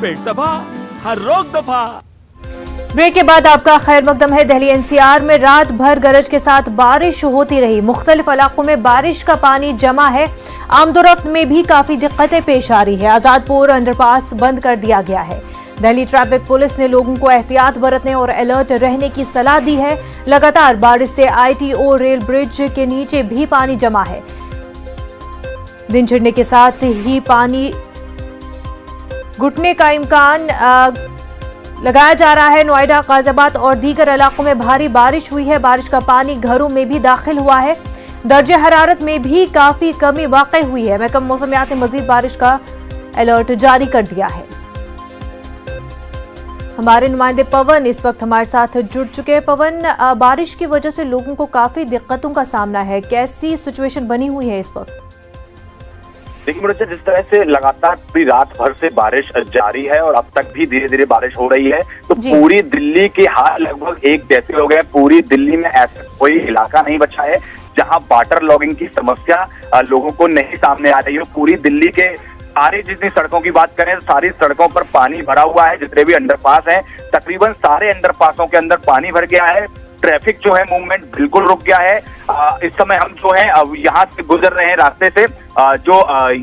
पेट सफा, हर रोग दफा। ब्रेक के बाद आपका खैर मकदम है। दिल्ली एनसीआर में रात भर गरज के साथ बारिश होती रही। मुख्तलिफ इलाकों में बारिश का पानी जमा है। आमदोरफ्त में भी काफी दिक्कतें पेश आ रही है। आजादपुर अंडरपास बंद कर दिया गया है। दिल्ली ट्रैफिक पुलिस ने लोगों को एहतियात बरतने और अलर्ट रहने की सलाह दी है। लगातार बारिश से आईटीओ रेल ब्रिज के नीचे भी पानी जमा है। दिन चढ़ने के साथ ही पानी घुटने का इम्कान लगाया जा रहा है। नोएडा, गाजियाबाद और दीगर इलाकों में भारी बारिश हुई है। बारिश का पानी घरों में भी दाखिल हुआ है। दर्जे हरारत में भी काफी कमी वाक़ई हुई है। महकमा मौसमियात ने मजीद बारिश का अलर्ट जारी कर दिया है। हमारे नुमाइंदे पवन इस वक्त हमारे साथ जुड़ चुके हैं। पवन, बारिश की वजह से लोगों को काफी दिक्कतों का सामना है। कैसी सिचुएशन बनी हुई है इस वक्त? देखिए मुझे जिस तरह से लगातार पूरी रात भर से बारिश जारी है और अब तक भी धीरे धीरे बारिश हो रही है, तो पूरी दिल्ली के हाल लगभग एक जैसे हो गए। पूरी दिल्ली में ऐसा कोई इलाका नहीं बचा है जहां वाटर लॉगिंग की समस्या लोगों को नहीं सामने आ रही हो। पूरी दिल्ली के सारी जितनी सड़कों की बात करें तो सारी सड़कों पर पानी भरा हुआ है। जितने भी अंडरपास हैं, तकरीबन सारे अंडरपासों के अंदर पानी भर गया है। ट्रैफिक जो है मूवमेंट बिल्कुल रुक गया है। इस समय हम जो है अब यहाँ से गुजर रहे हैं रास्ते से, जो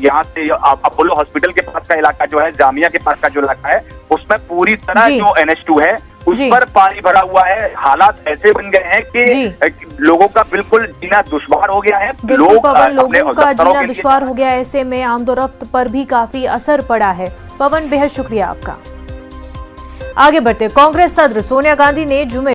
यहाँ से अपोलो हॉस्पिटल के पास का इलाका जो है, जामिया के पास का जो इलाका है, उसमें पूरी तरह जो NH2 है उस पर पानी भरा हुआ है। हालात ऐसे बन गए हैं कि लोगों का बिल्कुल जीना दुश्वार हो गया है। लोगों का जीना दुश्वार हो गया है। ऐसे में आमदोरफ्त पर भी काफी असर पड़ा है। पवन, बेहद शुक्रिया आपका। आगे बढ़ते, कांग्रेस सदर सोनिया गांधी ने जुमे